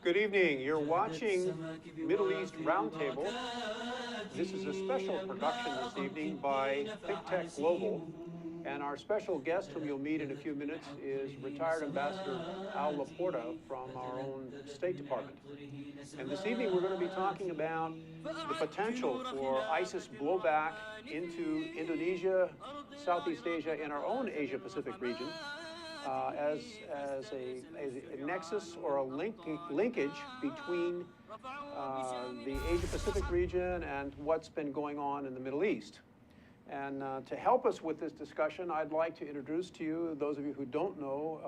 Good evening. You're watching Middle East Roundtable. This is a special production this evening by Think Tech Global. And our special guest, whom you'll meet in a few minutes, is retired Ambassador Al La Porta from our own State Department. And this evening we're going to be talking about the potential for ISIS blowback into Indonesia, Southeast Asia, and our own Asia-Pacific region. As a nexus or a linkage between the Asia-Pacific region and what's been going on in the Middle East. And to help us with this discussion, I'd like to introduce to you, those of you who don't know,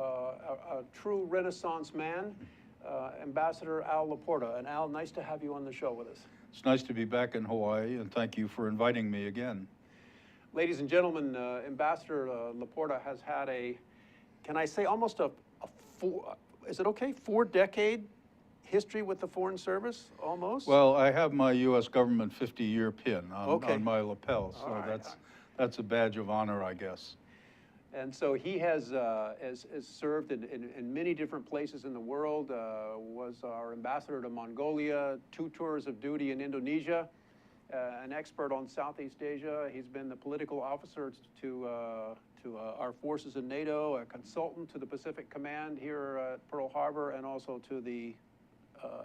a true Renaissance man, Ambassador Al La Porta. And Al, nice to have you on the show with us. It's nice to be back in Hawaii, and thank you for inviting me again. Ladies and gentlemen, Ambassador La Porta has had can I say almost is it okay, 4-decade history with the Foreign Service, almost? Well, I have my U.S. government 50-year pin on my lapel, so right. that's a badge of honor, I guess. And so he has served in many different places in the world, was our ambassador to Mongolia, 2 tours of duty in Indonesia, an expert on Southeast Asia. He's been the political officer to our forces in NATO, a consultant to the Pacific Command here at Pearl Harbor, and also to the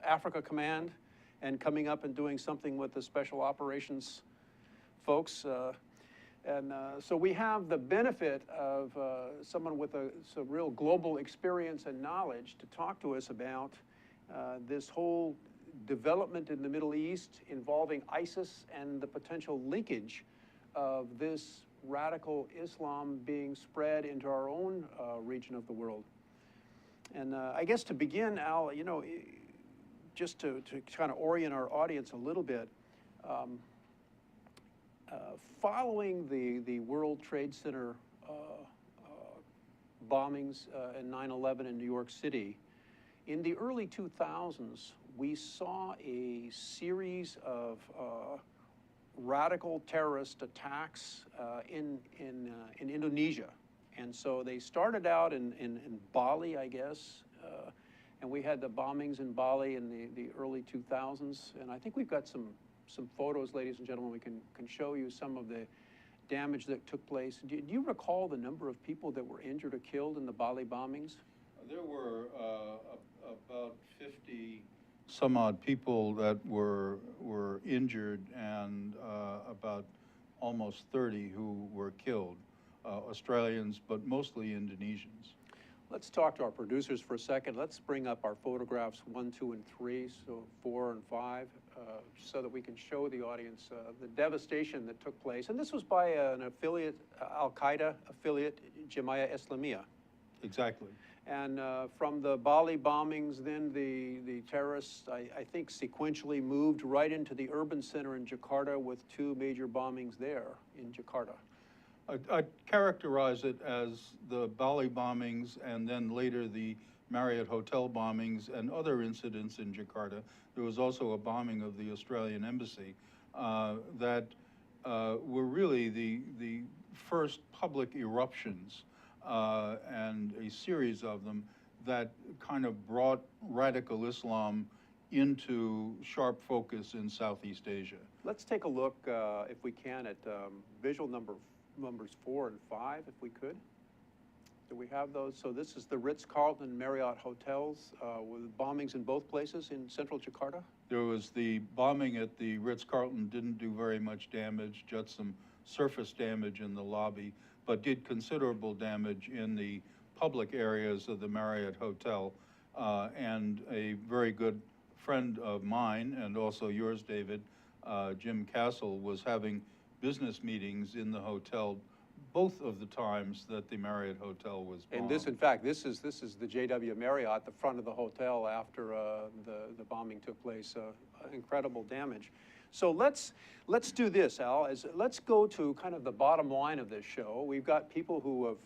Africa Command, and coming up and doing something with the Special Operations folks. So we have the benefit of someone with some real global experience and knowledge to talk to us about this whole development in the Middle East involving ISIS and the potential linkage of this radical Islam being spread into our own region of the world. And I guess to begin, Al, you know, just to kind of orient our audience a little bit, following the World Trade Center bombings and 9/11 in New York City, in the early 2000s, we saw a series of radical terrorist attacks in Indonesia. And so they started out in Bali, I guess, and we had the bombings in Bali in the early 2000s. And I think we've got some photos, ladies and gentlemen. We can show you some of the damage that took place. Do you recall the number of people that were injured or killed in the Bali bombings? There were about 50 some odd people that were injured, and about almost 30 who were killed, Australians, but mostly Indonesians. Let's talk to our producers for a second. Let's bring up our photographs 1, 2, and 3, so 4 and 5, so that we can show the audience the devastation that took place. And this was by an affiliate, Al-Qaeda affiliate, Jemaah Islamiyah. Exactly. And from the Bali bombings, then the terrorists, I think, sequentially moved right into the urban center in Jakarta with 2 major bombings there in Jakarta. I'd characterize it as the Bali bombings and then later the Marriott Hotel bombings and other incidents in Jakarta. There was also a bombing of the Australian embassy that were really the first public eruptions and a series of them that kind of brought radical Islam into sharp focus in Southeast Asia. Let's take a look, if we can, at visual numbers 4 and 5, if we could. Do we have those? So this is the Ritz-Carlton and Marriott hotels with bombings in both places in central Jakarta? There was the bombing at the Ritz-Carlton, didn't do very much damage, just some surface damage in the lobby, but did considerable damage in the public areas of the Marriott Hotel. And a very good friend of mine, and also yours, David, Jim Castle, was having business meetings in the hotel both of the times that the Marriott Hotel was bombed. And this, in fact, this is the JW Marriott, the front of the hotel after the bombing took place. Incredible damage. So let's do this, Al. Let's go to kind of the bottom line of this show. We've got people who have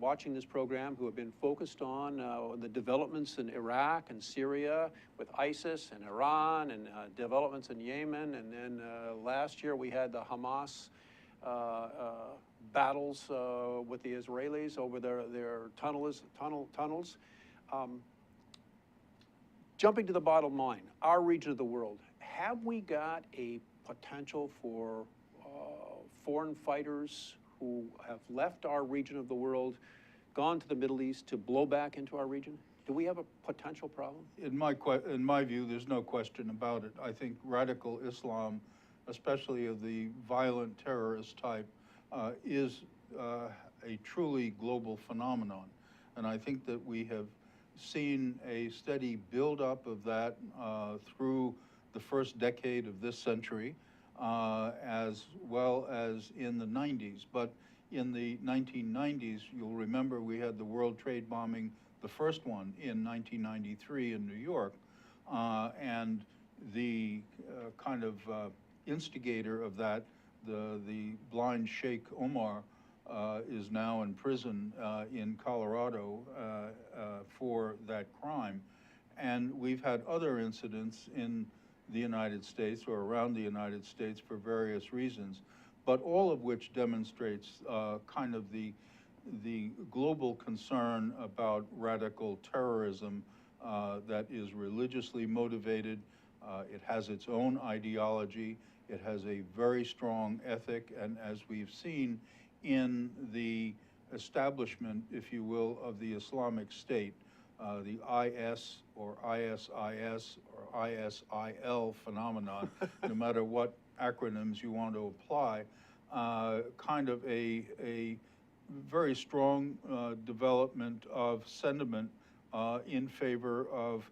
watching this program who have been focused on the developments in Iraq and Syria with ISIS and Iran, and developments in Yemen, and then last year we had the Hamas battles with the Israelis over their tunnels. jumping to the bottom line, our region of the world, have we got a potential for foreign fighters who have left our region of the world, gone to the Middle East to blow back into our region? Do we have a potential problem? In my view, there's no question about it. I think radical Islam, especially of the violent terrorist type, is a truly global phenomenon. And I think that we have seen a steady buildup of that through the first decade of this century, as well as in the 90s. But in the 1990s, you'll remember we had the World Trade bombing, the first one in 1993 in New York, and the kind of instigator of that, the blind Sheikh Omar, is now in prison in Colorado for that crime. And we've had other incidents in the United States or around the United States for various reasons, but all of which demonstrates kind of the global concern about radical terrorism that is religiously motivated. It has its own ideology. It has a very strong ethic, and as we've seen in the establishment, if you will, of the Islamic State, the IS or ISIS or ISIL phenomenon, no matter what acronyms you want to apply, kind of a very strong development of sentiment in favor of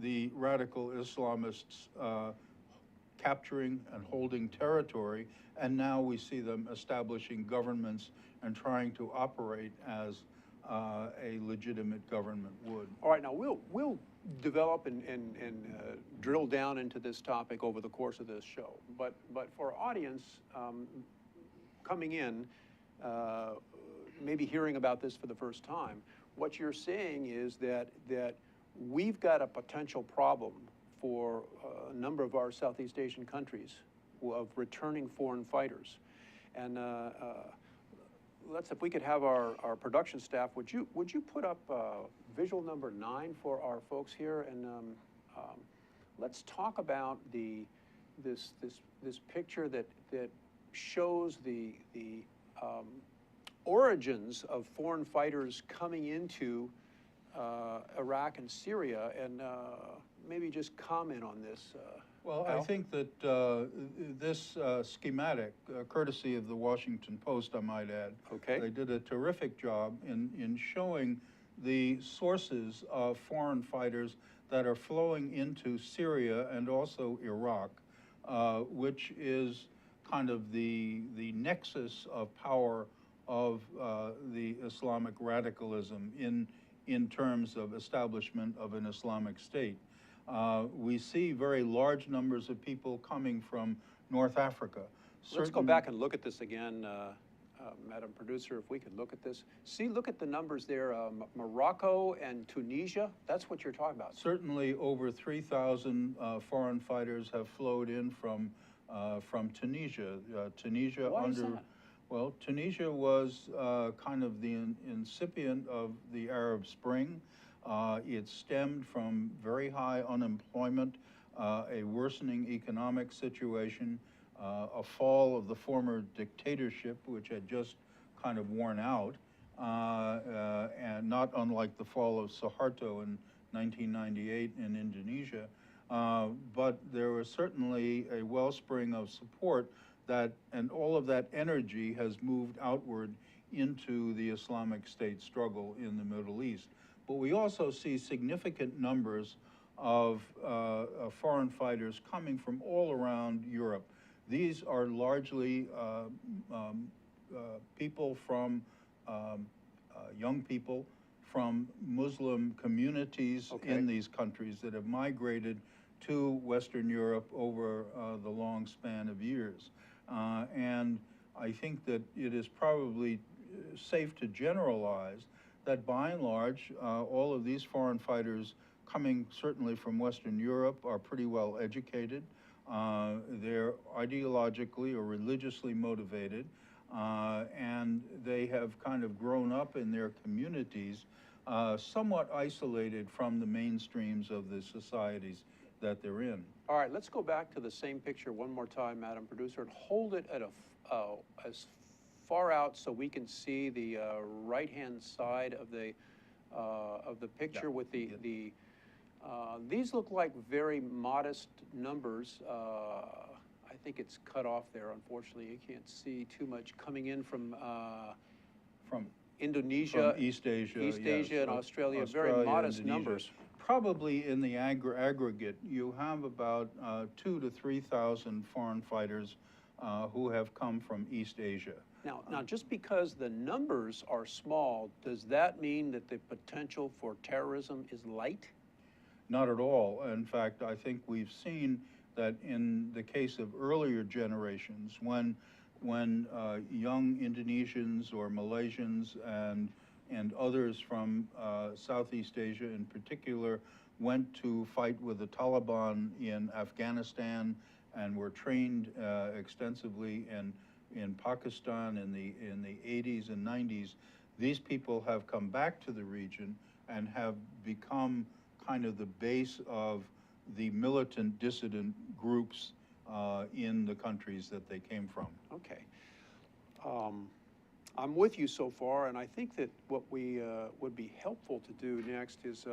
the radical Islamists capturing and holding territory, and now we see them establishing governments and trying to operate as a legitimate government would. All right, now we'll develop and drill down into this topic over the course of this show. But for our audience coming in, maybe hearing about this for the first time, what you're saying is that we've got a potential problem for a number of our Southeast Asian countries of returning foreign fighters. And if we could have our production staff, would you put up visual number 9 for our folks here, and let's talk about this picture that shows the origins of foreign fighters coming into Iraq and Syria, and maybe just comment on this. Well, Al? I think that this schematic, courtesy of the Washington Post, I might add, Okay. they did a terrific job in showing the sources of foreign fighters that are flowing into Syria and also Iraq, which is kind of the nexus of power of the Islamic radicalism in terms of establishment of an Islamic State. We see very large numbers of people coming from North Africa. Let's go back and look at this again, Madam Producer, if we could look at this. Look at the numbers there, Morocco and Tunisia, that's what you're talking about. Certainly over 3,000 foreign fighters have flowed in from Tunisia. Tunisia Why is that? Well, Tunisia was kind of the incipient of the Arab Spring. It stemmed from very high unemployment, a worsening economic situation, a fall of the former dictatorship, which had just kind of worn out, and not unlike the fall of Suharto in 1998 in Indonesia. But there was certainly a wellspring of support and all of that energy has moved outward into the Islamic State struggle in the Middle East. But we also see significant numbers of foreign fighters coming from all around Europe. These are largely people from, young people from Muslim communities in these countries that have migrated to Western Europe over the long span of years. And I think that it is probably safe to generalize that by and large, all of these foreign fighters coming certainly from Western Europe are pretty well educated. They're ideologically or religiously motivated, and they have kind of grown up in their communities somewhat isolated from the mainstreams of the societies that they're in. All right, let's go back to the same picture one more time, Madam Producer, and hold it at as far out so we can see the right-hand side of the picture, Yeah. with these look like very modest numbers. I think it's cut off there, unfortunately. You can't see too much coming in from Indonesia, from East Asia, East yes, Asia and Australia, very Australia, modest Indonesia. numbers. Probably in the aggregate, you have about 2,000 to 3,000 foreign fighters who have come from East Asia. Now, just because the numbers are small, does that mean that the potential for terrorism is light? Not at all. In fact, I think we've seen that in the case of earlier generations, when young Indonesians or Malaysians and others from Southeast Asia in particular went to fight with the Taliban in Afghanistan and were trained extensively in Pakistan in the 80s and 90s, these people have come back to the region and have become kind of the base of the militant dissident groups in the countries that they came from. Okay. I'm with you so far, and I think that what we would be helpful to do next is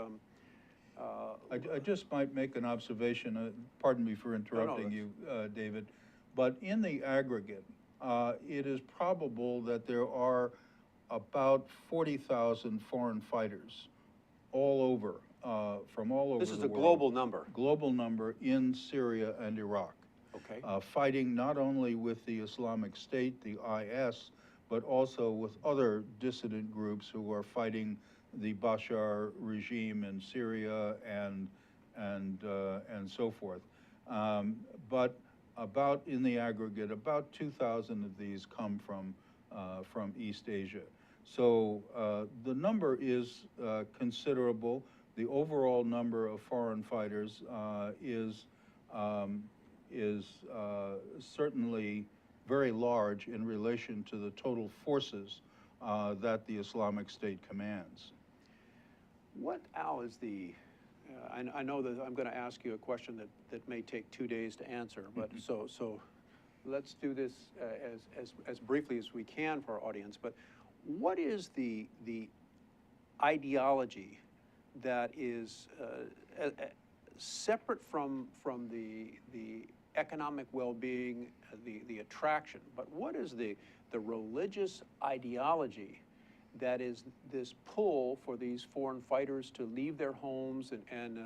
I just might make an observation, pardon me for interrupting you, David, but in the aggregate, it is probable that there are about 40,000 foreign fighters all over, from all over the world. This is a global number. Global number in Syria and Iraq. Okay. Fighting not only with the Islamic State, the IS, but also with other dissident groups who are fighting the Bashar regime in Syria and so forth. But about, in the aggregate, about 2,000 of these come from East Asia. So the number is considerable. The overall number of foreign fighters is certainly very large in relation to the total forces that the Islamic State commands. What, Al, is the, I know that I'm going to ask you a question that may take 2 days to answer, but so let's do this as briefly as we can for our audience. But what is the ideology that is separate from the economic well-being, the attraction, but what is the religious ideology that is this pull for these foreign fighters to leave their homes and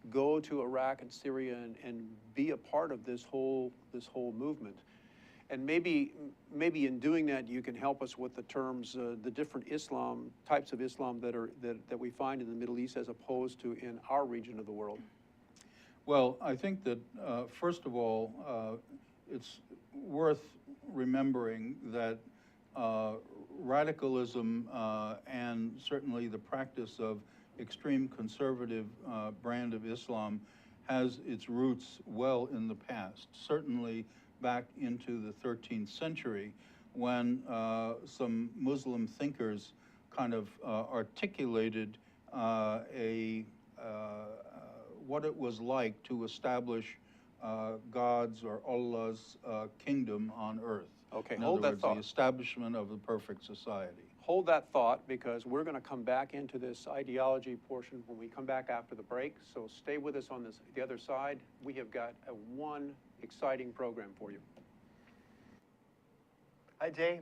go to Iraq and Syria and be a part of this whole movement? And maybe in doing that, you can help us with the terms, the different types of Islam that we find in the Middle East as opposed to in our region of the world. Well, I think that, first of all, it's worth remembering that radicalism and certainly the practice of extreme conservative brand of Islam has its roots well in the past, certainly back into the 13th century when some Muslim thinkers kind of articulated what it was like to establish God's or Allah's kingdom on earth. Okay, in hold other that words, thought. The establishment of the perfect society. Hold that thought, because we're going to come back into this ideology portion when we come back after the break. So stay with us on the other side. We have got one exciting program for you. Hi, Jay.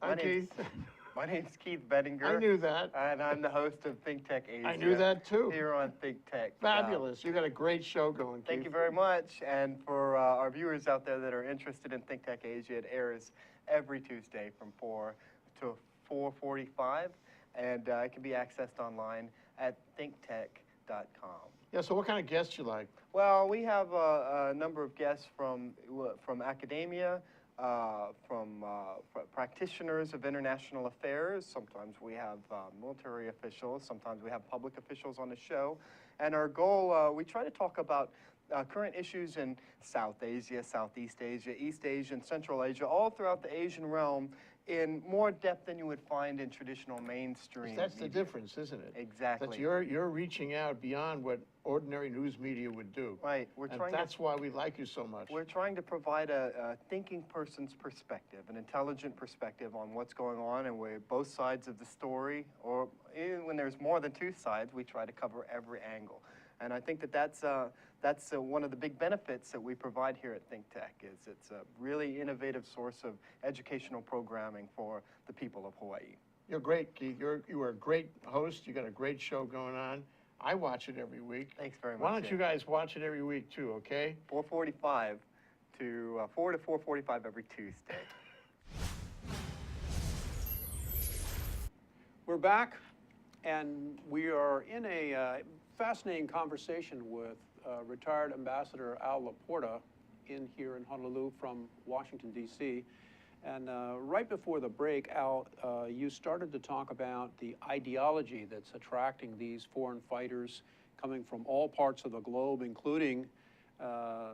Hi, Keith. My name's Keith Bettinger. I knew that. And I'm the host of Think Tech Asia. I knew that too. Here on Think Tech. Fabulous. You got a great show going, Keith. Thank you very much. And for our viewers out there that are interested in Think Tech Asia, it airs every Tuesday from 4 to 4:45, and it can be accessed online at thinktech.com. Yeah, so what kind of guests you like? Well, we have a number of guests from academia, from practitioners of international affairs. Sometimes we have military officials. Sometimes we have public officials on the show. And our goal, we try to talk about current issues in South Asia, Southeast Asia, East Asia, and Central Asia, all throughout the Asian realm, in more depth than you would find in traditional mainstream That's the media. difference, isn't it? Exactly. That you're reaching out beyond what ordinary news media would do. Right. And that's why we like you so much. We're trying to provide a thinking person's perspective, an intelligent perspective on what's going on, and we're both sides of the story, or even when there's more than two sides, we try to cover every angle. And I think that that's one of the big benefits that we provide here at Think Tech, is it's a really innovative source of educational programming for the people of Hawaii. You're great, Keith. You are a great host. You got a great show going on. I watch it every week. Thanks very much. Why don't you guys watch it every week too, okay? 4:45 to 4 to 4:45 every Tuesday. We're back, and we are in a fascinating conversation with retired Ambassador Al La Porta here in Honolulu from Washington, D.C. And right before the break, Al, you started to talk about the ideology that's attracting these foreign fighters coming from all parts of the globe, including a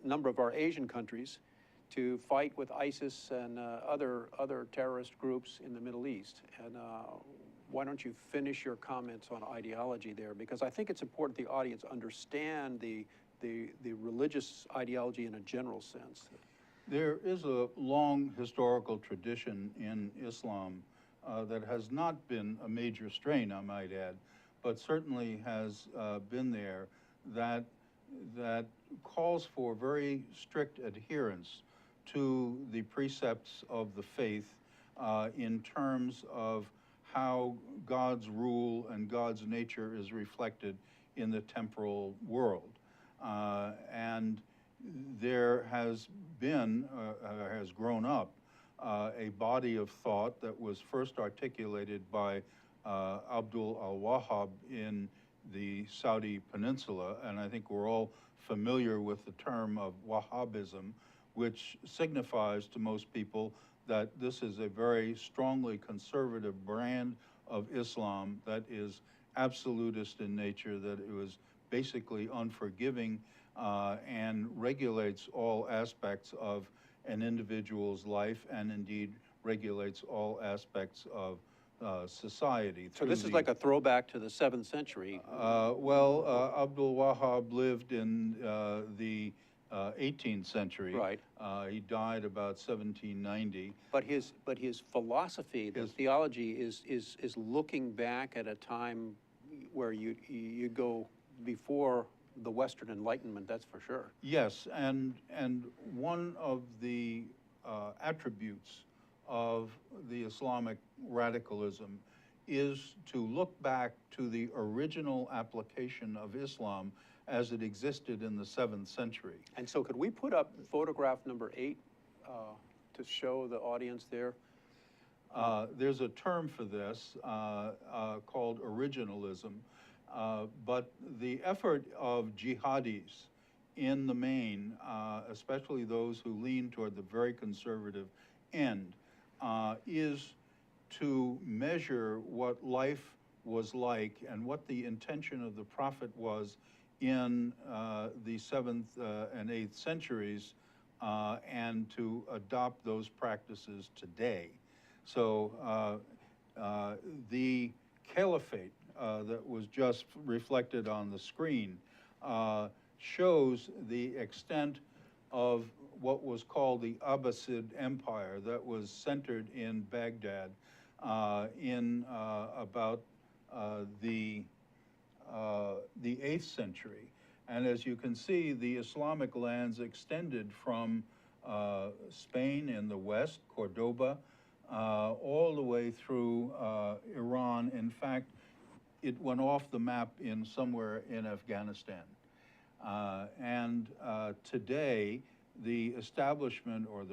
number of our Asian countries, to fight with ISIS and other terrorist groups in the Middle East. And why don't you finish your comments on ideology there? Because I think it's important the audience understand the religious ideology in a general sense. There is a long historical tradition in Islam that has not been a major strain, I might add, but certainly has been there, that calls for very strict adherence to the precepts of the faith in terms of how God's rule and God's nature is reflected in the temporal world. And there has been, has grown up, a body of thought that was first articulated by Abdul al-Wahhab in the Saudi Peninsula, and I think we're all familiar with the term of Wahhabism, which signifies to most people that this is a very strongly conservative brand of Islam that is absolutist in nature, that it was basically unforgiving and regulates all aspects of an individual's life, and indeed regulates all aspects of society. So this is like a throwback to the 7th century. Well, Abdul Wahhab lived in the 18th century. Right. He died about 1790. But his philosophy, the theology, is looking back at a time where you go before the Western Enlightenment, that's for sure. Yes, and one of the attributes of the Islamic radicalism is to look back to the original application of Islam as it existed in the 7th century. And so could we put up photograph number 8 to show the audience there? There's a term for this called originalism, but the effort of jihadis in the main, especially those who lean toward the very conservative end, is to measure what life was like and what the intention of the Prophet was in the 7th and 8th centuries, and to adopt those practices today. So the caliphate that was just reflected on the screen shows the extent of what was called the Abbasid Empire that was centered in Baghdad in about the 8th century. And as you can see, the Islamic lands extended from Spain in the west, Cordoba, all the way through Iran. In fact, it went off the map in somewhere in Afghanistan. And today, the establishment or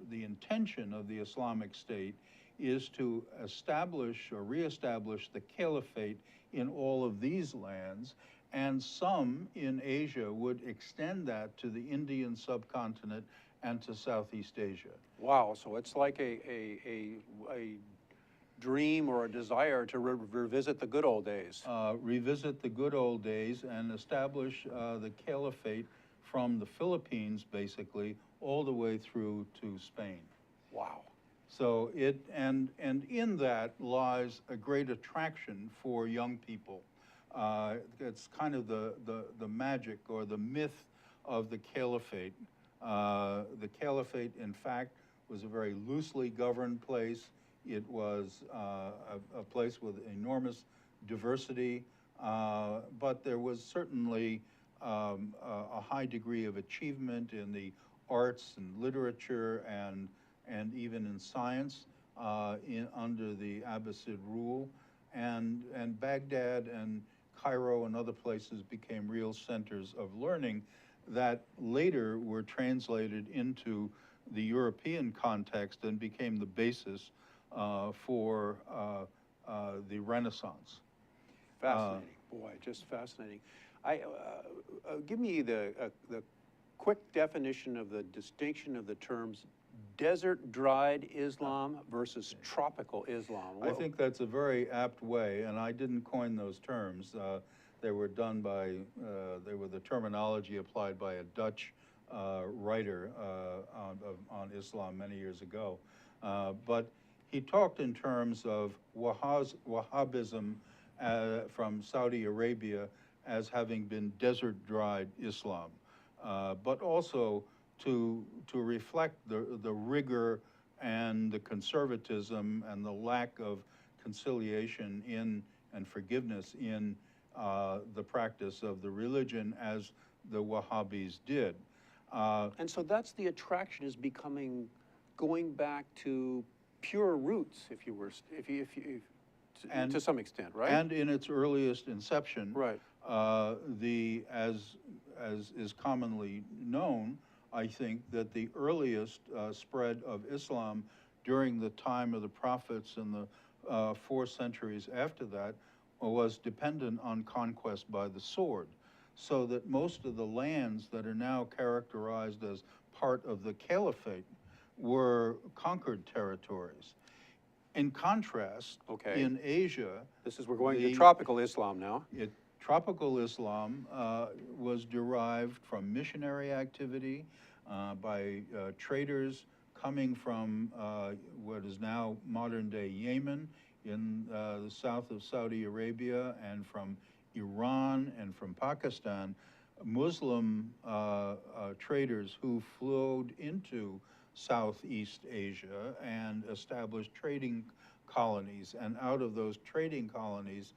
the intention of the Islamic State is to establish or reestablish the caliphate in all of these lands, and some in Asia would extend that to the Indian subcontinent and to Southeast Asia. Wow, so it's like a dream or a desire to revisit the good old days. Revisit the good old days and establish the caliphate from the Philippines, basically, all the way through to Spain. Wow. So and in that lies a great attraction for young people. It's kind of the magic or the myth of the caliphate. The caliphate, in fact, was a very loosely governed place. It was a place with enormous diversity, but there was certainly a high degree of achievement in the arts and literature and even in science under the Abbasid rule. And Baghdad and Cairo and other places became real centers of learning that later were translated into the European context and became the basis for the Renaissance. Fascinating, boy, just fascinating. Give me the quick definition of the distinction of the terms desert-dried Islam versus tropical Islam. I think that's a very apt way, and I didn't coin those terms. They were done by, they were the terminology applied by a Dutch writer on Islam many years ago. But he talked in terms of Wahhabism from Saudi Arabia as having been desert-dried Islam, but also to reflect the rigor and the conservatism and the lack of conciliation in and forgiveness in the practice of the religion as the Wahhabis did. And so that's the attraction, is becoming, going back to pure roots, if you were, to some extent, right? And in its earliest inception, right. As is commonly known, I think that the earliest spread of Islam during the time of the prophets and the 4 centuries after that was dependent on conquest by the sword, so that most of the lands that are now characterized as part of the caliphate were conquered territories. In contrast, Okay. in Asia, We're going to tropical Islam now. Tropical Islam was derived from missionary activity by traders coming from what is now modern-day Yemen in the south of Saudi Arabia, and from Iran and from Pakistan, Muslim traders who flowed into Southeast Asia and established trading colonies. And out of those trading colonies,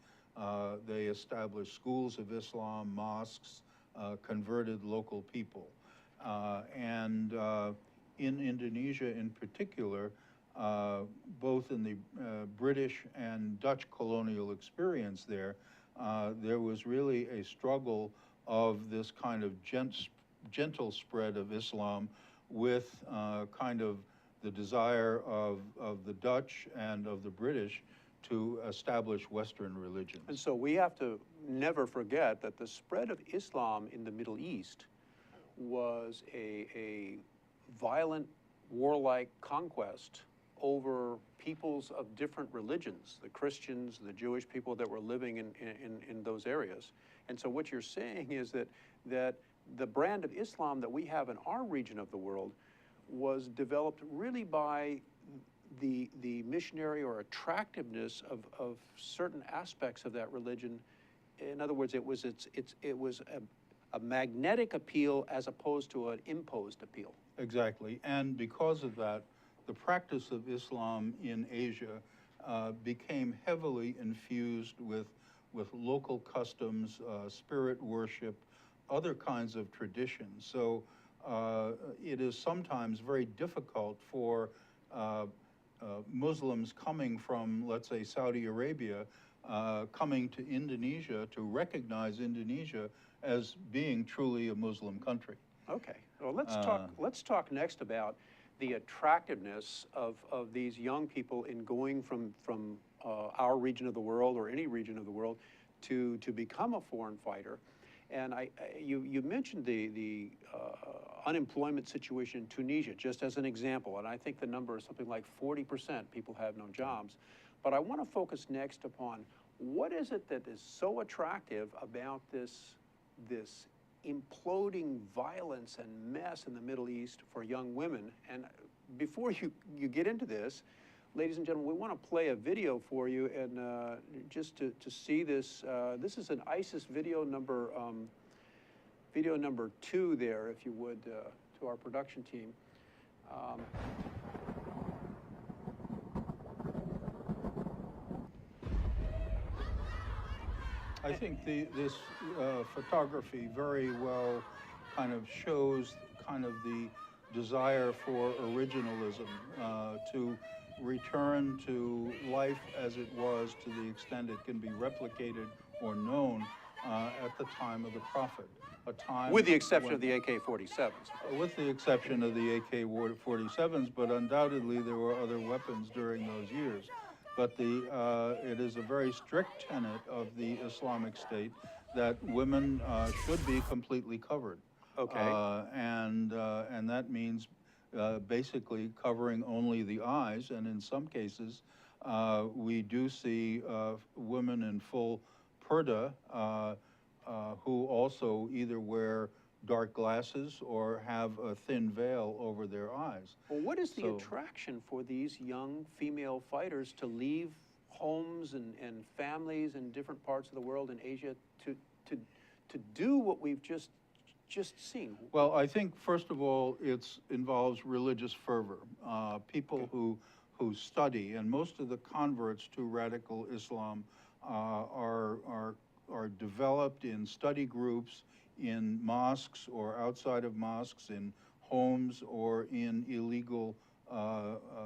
they established schools of Islam, mosques, converted local people. And in Indonesia in particular, both in the British and Dutch colonial experience there was really a struggle of this kind of gentle spread of Islam with kind of the desire of the Dutch and of the British to establish Western religions. And so we have to never forget that the spread of Islam in the Middle East was a violent, warlike conquest over peoples of different religions, the Christians, the Jewish people that were living in those areas. And so what you're saying is that the brand of Islam that we have in our region of the world was developed really by the missionary or attractiveness of certain aspects of that religion. In other words, it was a magnetic appeal as opposed to an imposed appeal. Exactly, and because of that, the practice of Islam in Asia became heavily infused with local customs, spirit worship, other kinds of traditions. So it is sometimes very difficult for Muslims coming from, let's say, Saudi Arabia, coming to Indonesia to recognize Indonesia as being truly a Muslim country. Okay, well, let's talk next about the attractiveness of these young people in going from our region of the world, or any region of the world, to become a foreign fighter. And you mentioned the unemployment situation in Tunisia, just as an example, and I think the number is something like 40% people have no jobs. But I want to focus next upon what is it that is so attractive about this imploding violence and mess in the Middle East for young women, and before you get into this, ladies and gentlemen, we want to play a video for you, and just to see this. This is an ISIS video number 2 there, if you would, to our production team. I think this photography very well kind of shows kind of the desire for originalism, to return to life as it was to the extent it can be replicated or known at the time of the Prophet. A time With the exception of the AK-47s. With the exception of the AK-47s, but undoubtedly there were other weapons during those years. But it is a very strict tenet of the Islamic State that women should be completely covered. Okay. And that means basically covering only the eyes, and in some cases, we do see women in full purdah who also either wear dark glasses or have a thin veil over their eyes. Well, what is the attraction for these young female fighters to leave homes and families in different parts of the world in Asia to do what we've just seen? Well, I think first of all, it involves religious fervor. People who study, and most of the converts to radical Islam are developed in study groups, in mosques or outside of mosques, in homes or in illegal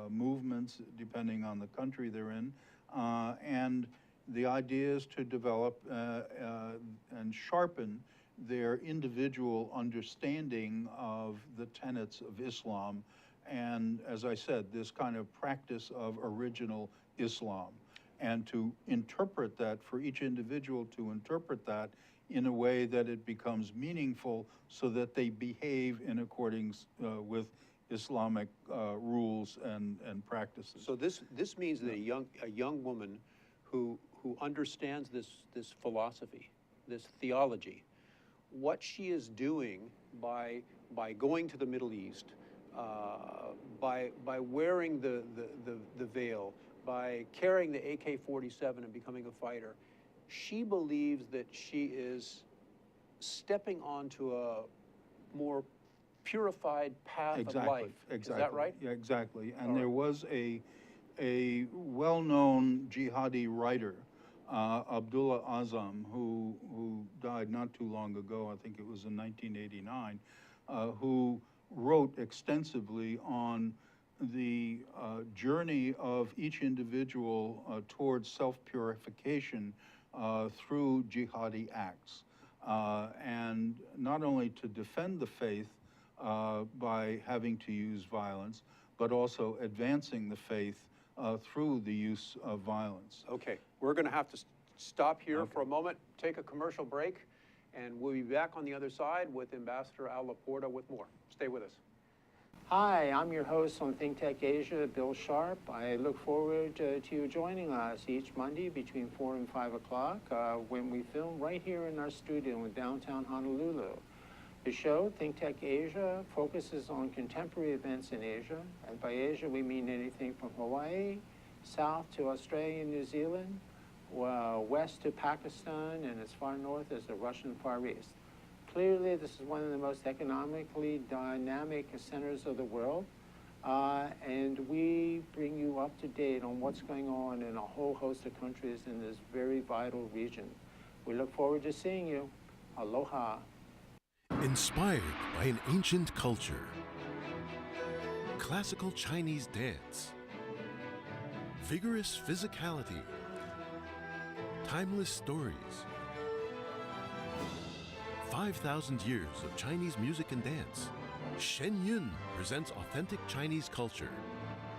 movements, depending on the country they're in. And the idea is to develop and sharpen their individual understanding of the tenets of Islam. And as I said, this kind of practice of original Islam. And to interpret that, for each individual to interpret that in a way that it becomes meaningful so that they behave in accordance with Islamic rules and practices. So this means that a young woman who understands this philosophy, this theology, what she is doing by going to the Middle East, by wearing the veil, by carrying the AK-47 and becoming a fighter, she believes that she is stepping onto a more purified path of life. Exactly. Is that right? Yeah, exactly. And there was a well-known jihadi writer, Abdullah Azam, who died not too long ago, I think it was in 1989, who wrote extensively on the journey of each individual towards self-purification through jihadi acts. And not only to defend the faith by having to use violence, but also advancing the faith through the use of violence. Okay, we're going to have to stop here for a moment, take a commercial break, and we'll be back on the other side with Ambassador Al La Porta with more. Stay with us. Hi, I'm your host on Think Tech Asia, Bill Sharp. I look forward to you joining us each Monday between 4 and 5 o'clock when we film right here in our studio in downtown Honolulu. The show, Think Tech Asia, focuses on contemporary events in Asia. And by Asia, we mean anything from Hawaii, south to Australia and New Zealand, west to Pakistan, and as far north as the Russian Far East. Clearly, this is one of the most economically dynamic centers of the world, and we bring you up to date on what's going on in a whole host of countries in this very vital region. We look forward to seeing you. Aloha. Inspired by an ancient culture, classical Chinese dance, vigorous physicality, timeless stories, 5,000 years of Chinese music and dance, Shen Yun presents authentic Chinese culture.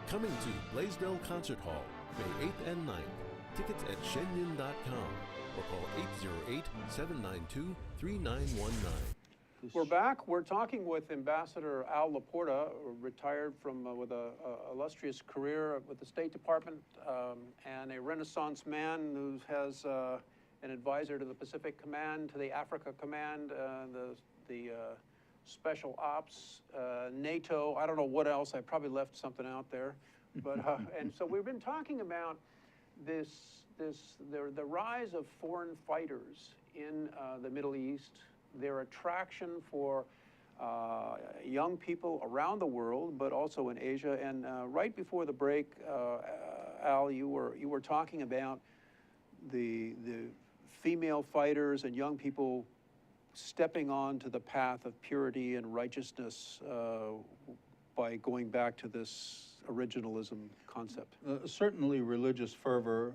Coming to Blaisdell Concert Hall, May 8th and 9th. Tickets at shenyun.com or call 808-792-3919. We're back. We're talking with Ambassador Al La Porta, retired from with a illustrious career with the State Department and a Renaissance man who has an advisor to the Pacific Command, to the Africa Command, the special ops, NATO, I don't know what else, I probably left something out there. But, and so we've been talking about the rise of foreign fighters in the Middle East, their attraction for young people around the world, but also in Asia. And right before the break, Al, you were talking about the female fighters and young people stepping on to the path of purity and righteousness by going back to this originalism concept. Certainly religious fervor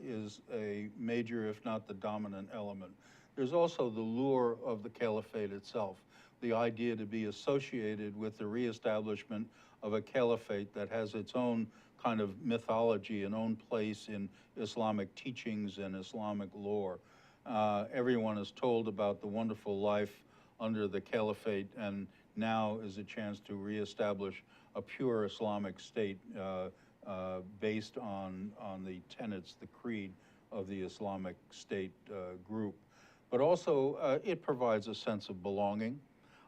is a major, if not the dominant element. There's also the lure of the caliphate itself, the idea to be associated with the reestablishment of a caliphate that has its own kind of mythology and own place in Islamic teachings and Islamic lore. Everyone is told about the wonderful life under the caliphate, and now is a chance to reestablish a pure Islamic state based on the tenets, the creed of the Islamic State group. But also, it provides a sense of belonging.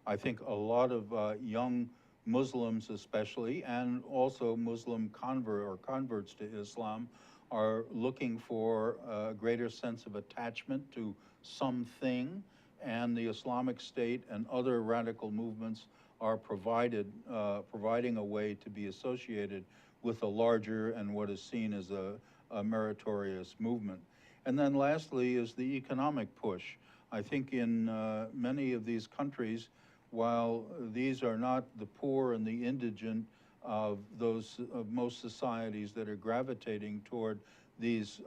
I think a lot of young Muslims especially, and also Muslim converts to Islam, are looking for a greater sense of attachment to something, and the Islamic State and other radical movements are providing a way to be associated with a larger and what is seen as a meritorious movement. And then lastly is the economic push. I think in many of these countries, while these are not the poor and the indigent of most societies that are gravitating toward these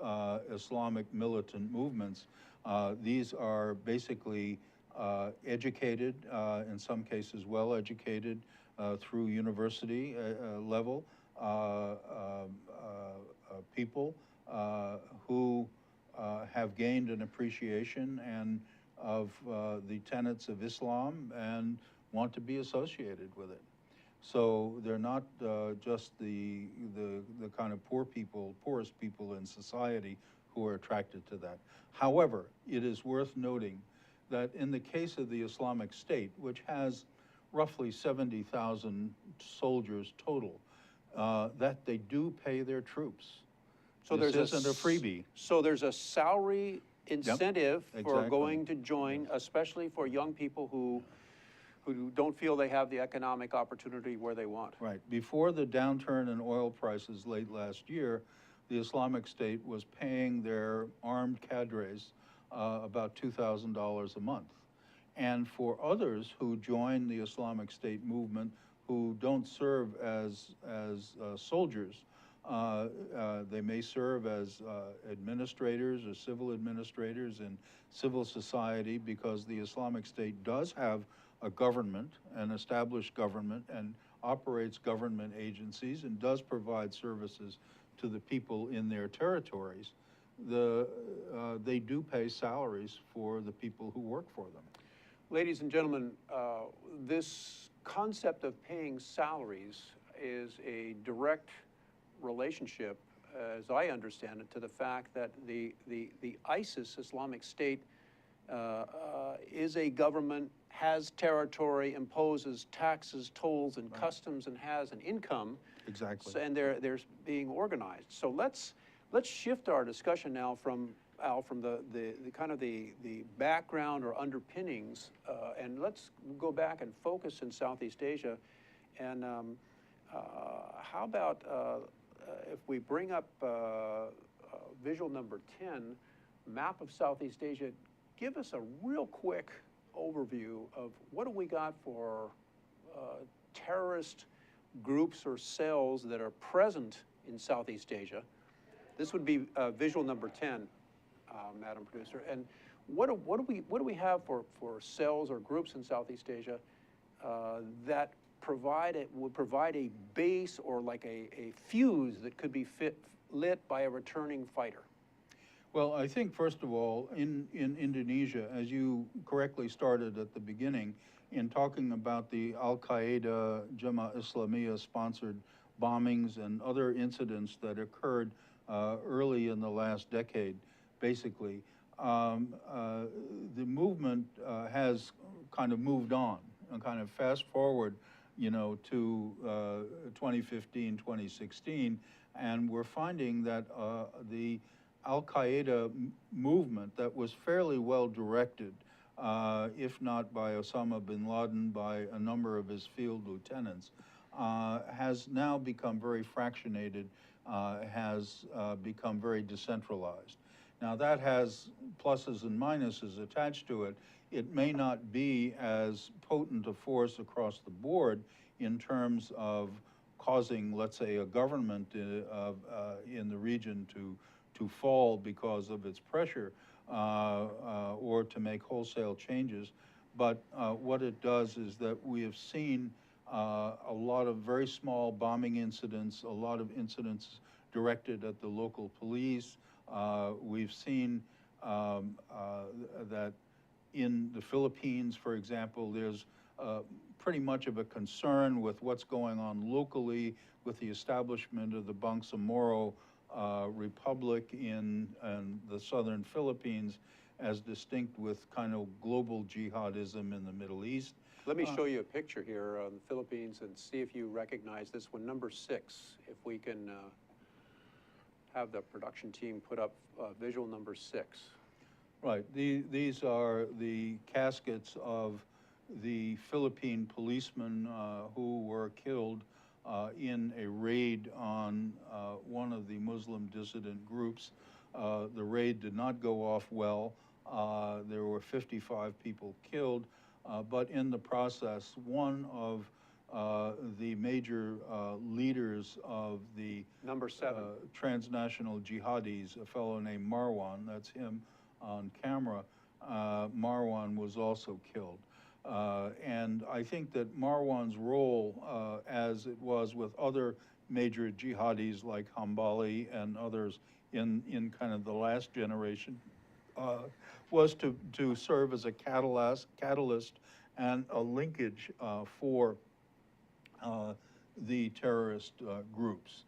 Islamic militant movements, these are basically educated, in some cases well educated through university level people who have gained an appreciation and of the tenets of Islam and want to be associated with it. So they're not just the kind of poorest people in society who are attracted to that. However, it is worth noting that in the case of the Islamic State, which has roughly 70,000 soldiers total, that they do pay their troops. So this isn't a freebie. So there's a salary incentive for exactly. going to join, especially for young people who don't feel they have the economic opportunity where they want. Right. Before the downturn in oil prices late last year, the Islamic State was paying their armed cadres about $2,000 a month. And for others who join the Islamic State movement who don't serve as soldiers, they may serve as administrators or civil administrators in civil society, because the Islamic State does have a government, an established government, and operates government agencies and does provide services to the people in their territories. They do pay salaries for the people who work for them. Ladies and gentlemen, this concept of paying salaries is a direct relationship, as I understand it, to the fact that the ISIS, Islamic State, is a government, has territory, imposes taxes, tolls, and customs, and has an income. Exactly. So, and they're being organized. So let's shift our discussion now from the kind of the background or underpinnings, and let's go back and focus in Southeast Asia. And how about if we bring up visual number 10, map of Southeast Asia, give us a real quick overview of what do we got for terrorist groups or cells that are present in Southeast Asia. This would be visual number 10, Madam Producer. And what do we have for cells or groups in Southeast Asia that would provide a base or like a fuse that could be lit by a returning fighter? Well, I think, first of all, in Indonesia, as you correctly started at the beginning, in talking about the Al-Qaeda, Jemaah Islamiyah sponsored bombings and other incidents that occurred early in the last decade, basically, the movement has kind of moved on. kind of fast forward, to 2015, 2016, and we're finding that the Al-Qaeda movement that was fairly well directed, if not by Osama bin Laden, by a number of his field lieutenants, has now become very fractionated, has become very decentralized. Now that has pluses and minuses attached to it. It may not be as potent a force across the board in terms of causing, let's say, a government in the region to fall because of its pressure, or to make wholesale changes. But what it does is that we have seen a lot of very small bombing incidents, a lot of incidents directed at the local police. We've seen that in the Philippines, for example, there's pretty much of a concern with what's going on locally with the establishment of the Bangsamoro Republic in the southern Philippines, as distinct with kind of global jihadism in the Middle East. Let me show you a picture here of the Philippines and see if you recognize this one, number 6. If we can have the production team put up visual number 6. Right. These are the caskets of the Philippine policemen who were killed in a raid on one of the Muslim dissident groups. The raid did not go off well. There were 55 people killed, but in the process, one of the major leaders of the number 7 transnational jihadis, a fellow named Marwan, that's him on camera, Marwan was also killed. And I think that Marwan's role, as it was with other major jihadis like Hambali and others in kind of the last generation, was to serve as a catalyst and a linkage for the terrorist groups.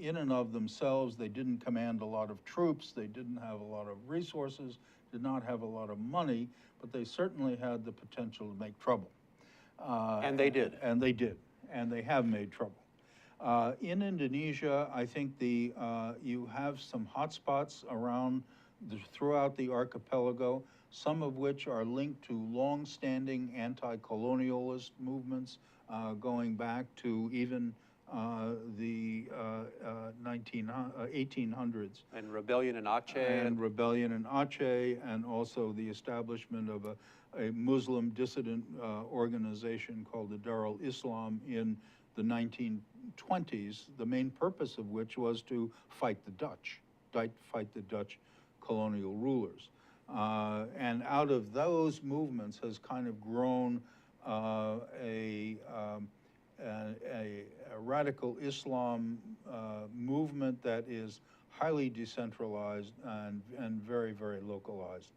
In and of themselves, they didn't command a lot of troops, they didn't have a lot of resources, did not have a lot of money, but they certainly had the potential to make trouble. And they did. And they did, and they have made trouble. In Indonesia, I think you have some hotspots around throughout the archipelago, some of which are linked to long-standing anti-colonialist movements going back to even the 1800s. And rebellion in Aceh. And rebellion in Aceh, and also the establishment of a Muslim dissident organization called the Darul Islam in the 1920s, the main purpose of which was to fight the Dutch colonial rulers. And out of those movements has kind of grown a radical Islam movement that is highly decentralized and very, very localized.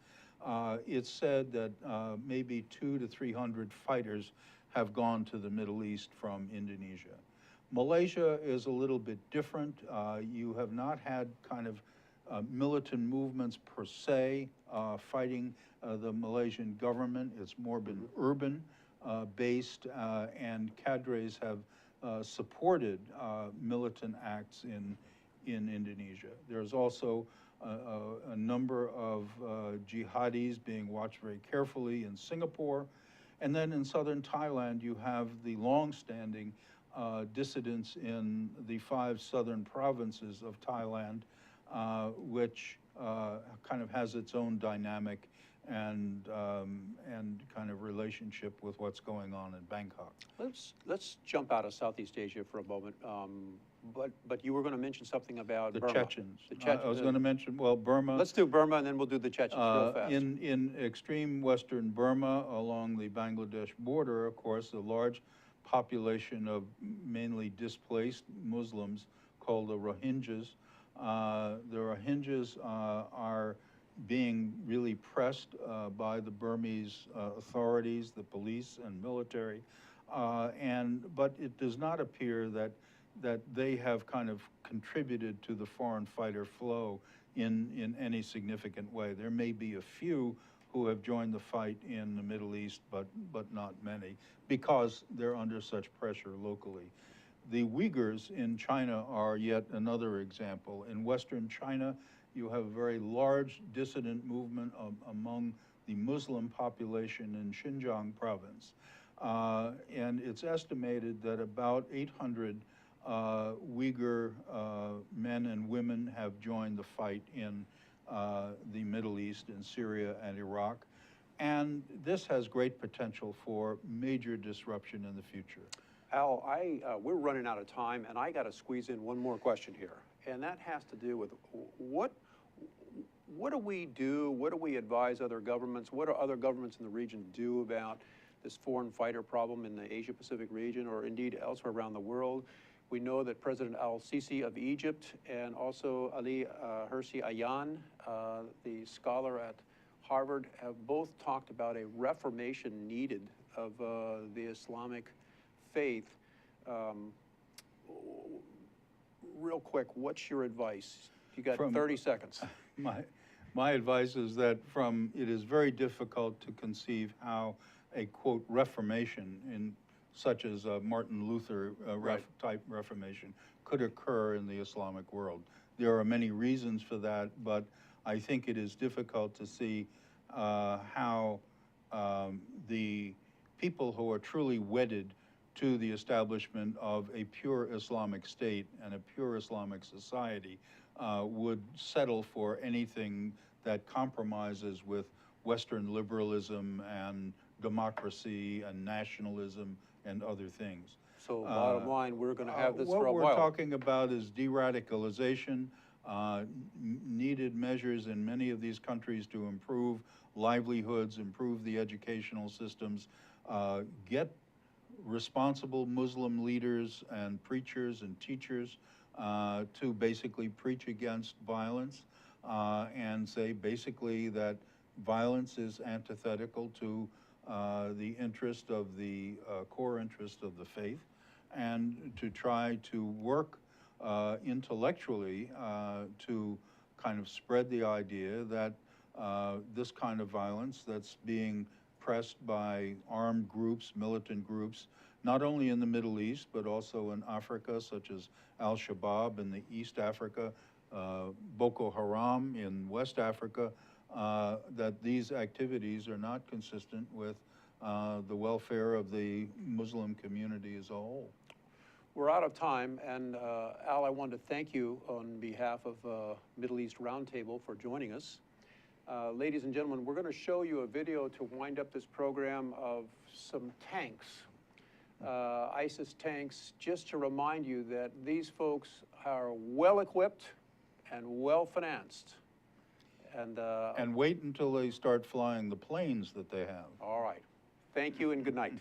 It's said that maybe 200 to 300 fighters have gone to the Middle East from Indonesia. Malaysia is a little bit different. You have not had kind of militant movements per se fighting the Malaysian government. It's more been urban based, and cadres have supported militant acts in Indonesia. There's also a number of jihadis being watched very carefully in Singapore. And then in southern Thailand, you have the long-standing dissidents in the 5 southern provinces of Thailand, which kind of has its own dynamic and kind of relationship with what's going on in Bangkok. Let's jump out of Southeast Asia for a moment. But you were going to mention something about Burma. Chechens. The Chechens. I was going to mention, well, Burma. Let's do Burma, and then we'll do the Chechens real fast. In extreme western Burma, along the Bangladesh border, of course, a large population of mainly displaced Muslims called the Rohingyas. The Rohingyas are being really pressed by the Burmese authorities, the police and military, but it does not appear that they have kind of contributed to the foreign fighter flow in any significant way. There may be a few who have joined the fight in the Middle East, but not many, because they're under such pressure locally. The Uyghurs in China are yet another example. In Western China, you have a very large dissident movement among the Muslim population in Xinjiang province. And it's estimated that about 800 Uyghur men and women have joined the fight in the Middle East, in Syria and Iraq. And this has great potential for major disruption in the future. Al, we're running out of time, and I got to squeeze in one more question here, and that has to do with what do we do? What do we advise other governments? What do other governments in the region do about this foreign fighter problem in the Asia-Pacific region, or indeed elsewhere around the world? We know that President Al-Sisi of Egypt and also Ali Hirsi Ayan, the scholar at Harvard, have both talked about a reformation needed of the Islamic faith. Real quick, what's your advice? You got 30 seconds. My advice is that it is very difficult to conceive how a, quote, reformation, such as a Martin Luther type reformation, could occur in the Islamic world. There are many reasons for that, but I think it is difficult to see how the people who are truly wedded to the establishment of a pure Islamic state and a pure Islamic society would settle for anything that compromises with Western liberalism and democracy and nationalism and other things. So bottom line, we're going to have this for a while. What while. we're talking about is de-radicalization, needed measures in many of these countries to improve livelihoods, improve the educational systems, get responsible Muslim leaders and preachers and teachers to basically preach against violence and say basically that violence is antithetical to the interest of the core interest of the faith, and to try to work intellectually to kind of spread the idea that this kind of violence that's being pressed by armed groups, militant groups, not only in the Middle East, but also in Africa, such as Al-Shabaab in the East Africa, Boko Haram in West Africa, that these activities are not consistent with the welfare of the Muslim community as a whole. We're out of time, and Al, I wanted to thank you on behalf of Middle East Roundtable for joining us. Ladies and gentlemen, we're going to show you a video to wind up this program of some tanks, ISIS tanks, just to remind you that these folks are well equipped and well financed. And wait until they start flying the planes that they have. all right. Thank you and good night.